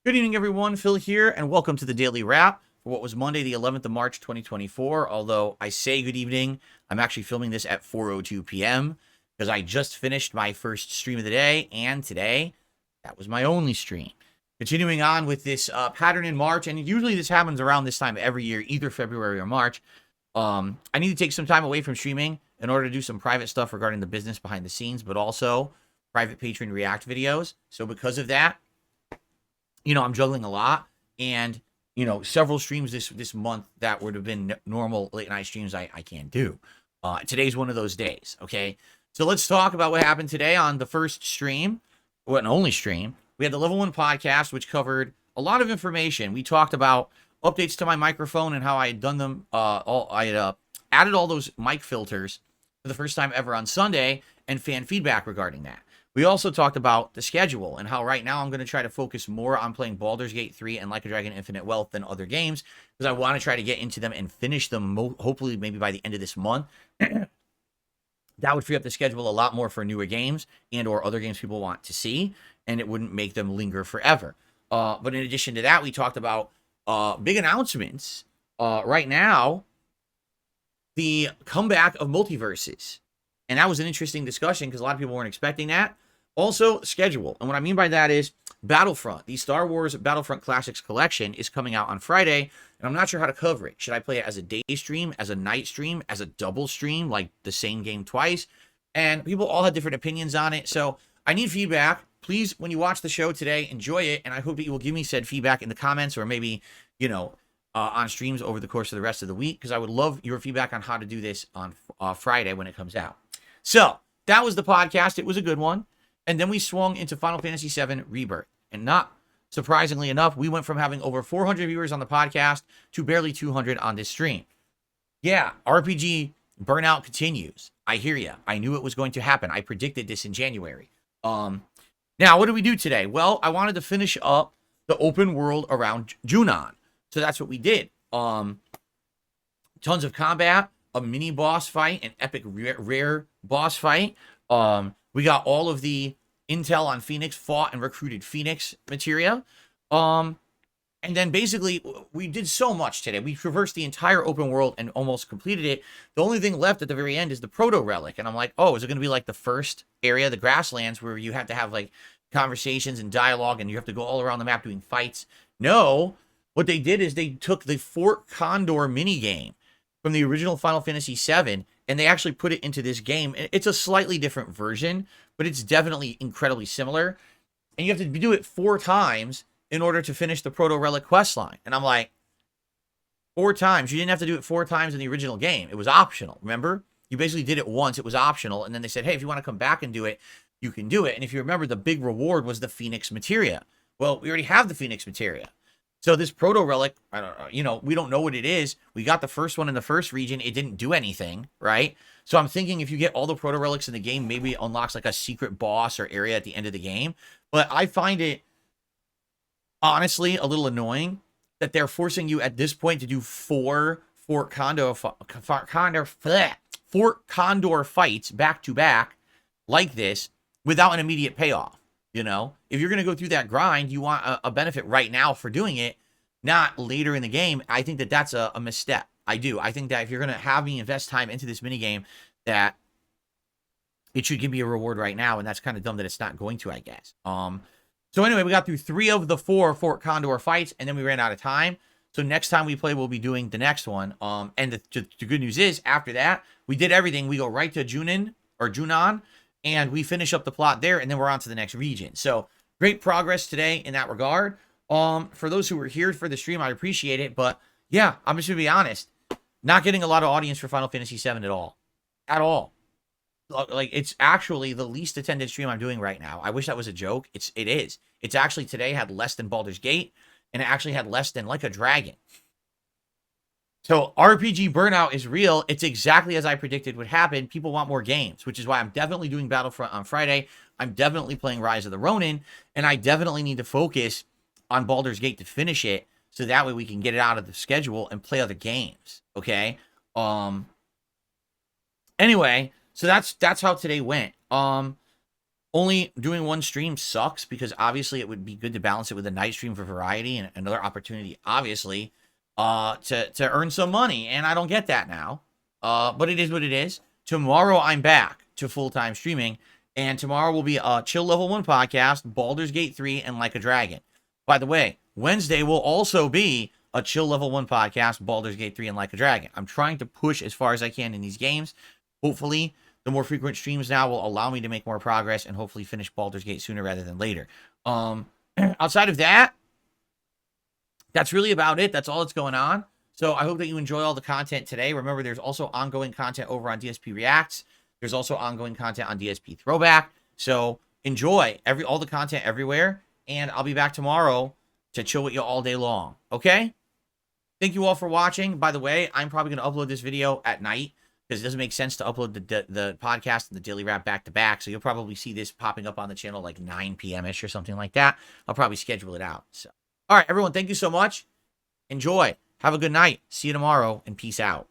Good evening, everyone. Phil here, and welcome to the Daily Wrap for what was Monday, the 11th of March, 2024. Although I say good evening, I'm actually filming this at 4:02 p.m. because I just finished my first stream of the day, and today, that was my only stream. Continuing on with this pattern in March, and usually this happens around this time every year, either February or March. I need to take some time away from streaming in order to do some private stuff regarding the business behind the scenes, but also private patron react videos. So because of that, I'm juggling a lot, and several streams this month that would have been normal late night streams I can't do. Today's one of those days. Okay, so let's talk about what happened today on the first stream, or an only stream. We had the Level 1 podcast, which covered a lot of information. We talked about updates to my microphone and how I had done them. I had added all those mic filters for the first time ever on Sunday, and fan feedback regarding that. We also talked about the schedule and how right now I'm going to try to focus more on playing Baldur's Gate 3 and Like a Dragon Infinite Wealth than other games, because I want to try to get into them and finish them, hopefully maybe by the end of this month. That would free up the schedule a lot more for newer games and or other games people want to see, and it wouldn't make them linger forever. But in addition to that, we talked about big announcements. Right now, the comeback of MultiVersus. And that was an interesting discussion because a lot of people weren't expecting that. Also, schedule. And what I mean by that is Battlefront. The Star Wars Battlefront Classics Collection is coming out on Friday, and I'm not sure how to cover it. Should I play it as a day stream, as a night stream, as a double stream, like the same game twice? And people all had different opinions on it. So I need feedback. Please, when you watch the show today, enjoy it. And I hope that you will give me said feedback in the comments, or maybe, on streams over the course of the rest of the week, because I would love your feedback on how to do this on Friday when it comes out. So that was the podcast. It was a good one. And then we swung into Final Fantasy VII Rebirth. And not surprisingly enough, we went from having over 400 viewers on the podcast to barely 200 on this stream. Yeah, RPG burnout continues. I hear you. I knew it was going to happen. I predicted this in January. Now, what did we do today? Well, I wanted to finish up the open world around Junon. So that's what we did. Tons of combat, a mini boss fight, an epic rare boss fight. We got all of the intel on Phoenix, fought and recruited Phoenix materia. And then basically we did so much today. We traversed the entire open world and almost completed it. The only thing left at the very end is the Proto Relic. And I'm like, oh, is it going to be like the first area, the grasslands, where you have to have like conversations and dialogue and you have to go all around the map doing fights? No. What they did is they took the Fort Condor minigame from the original Final Fantasy VII, and they actually put it into this game. It's a slightly different version, but it's definitely incredibly similar. And you have to do it 4 times in order to finish the Proto Relic questline. And I'm like, 4 times? You didn't have to do it 4 times in the original game. It was optional, remember? You basically did it once. It was optional. And then they said, hey, if you want to come back and do it, you can do it. And if you remember, the big reward was the Phoenix materia. Well, we already have the Phoenix materia. So this Proto Relic, I don't know, we don't know what it is. We got the first one in the first region. It didn't do anything, right? So I'm thinking if you get all the Proto Relics in the game, maybe it unlocks like a secret boss or area at the end of the game. But I find it, honestly, a little annoying that they're forcing you at this point to do 4 Fort Condor fights back to back like this without an immediate payoff. If you're going to go through that grind, you want a benefit right now for doing it, not later in the game. I think that that's a misstep. I do. I think that if you're going to have me invest time into this minigame, that it should give me a reward right now. And that's kind of dumb that it's not going to, I guess. So anyway, we got through 3 of the 4 Fort Condor fights, and then we ran out of time. So next time we play, we'll be doing the next one. And the good news is, after that, we did everything. We go right to Junon, and we finish up the plot there, and then we're on to the next region. So great progress today in that regard. For those who were here for the stream, I appreciate it. But yeah, I'm just going to be honest. Not getting a lot of audience for Final Fantasy VII at all. At all. Like, it's actually the least attended stream I'm doing right now. I wish that was a joke. It is. It's actually today had less than Baldur's Gate, and it actually had less than Like a Dragon. So RPG burnout is real. It's exactly as I predicted would happen. People want more games, which is why I'm definitely doing Battlefront on Friday. I'm definitely playing Rise of the Ronin, and I definitely need to focus on Baldur's Gate to finish it, so that way we can get it out of the schedule and play other games. Okay. Anyway, so that's how today went. Only doing one stream sucks because obviously it would be good to balance it with a night stream for variety and another opportunity, obviously, to earn some money. And I don't get that now. But it is what it is. Tomorrow I'm back to full-time streaming. And tomorrow will be a Chill Level 1 podcast, Baldur's Gate 3, and Like a Dragon. By the way, Wednesday will also be a Chill Level 1 podcast, Baldur's Gate 3, and Like a Dragon. I'm trying to push as far as I can in these games. Hopefully, the more frequent streams now will allow me to make more progress and hopefully finish Baldur's Gate sooner rather than later. Outside of that, that's really about it. That's all that's going on. So I hope that you enjoy all the content today. Remember, there's also ongoing content over on DSP Reacts. There's also ongoing content on DSP Throwback. So enjoy all the content everywhere. And I'll be back tomorrow to chill with you all day long. Okay? Thank you all for watching. By the way, I'm probably going to upload this video at night because it doesn't make sense to upload the podcast and the Daily Wrap back to back. So you'll probably see this popping up on the channel like 9 p.m.-ish or something like that. I'll probably schedule it out. So, all right, everyone, thank you so much. Enjoy. Have a good night. See you tomorrow, and peace out.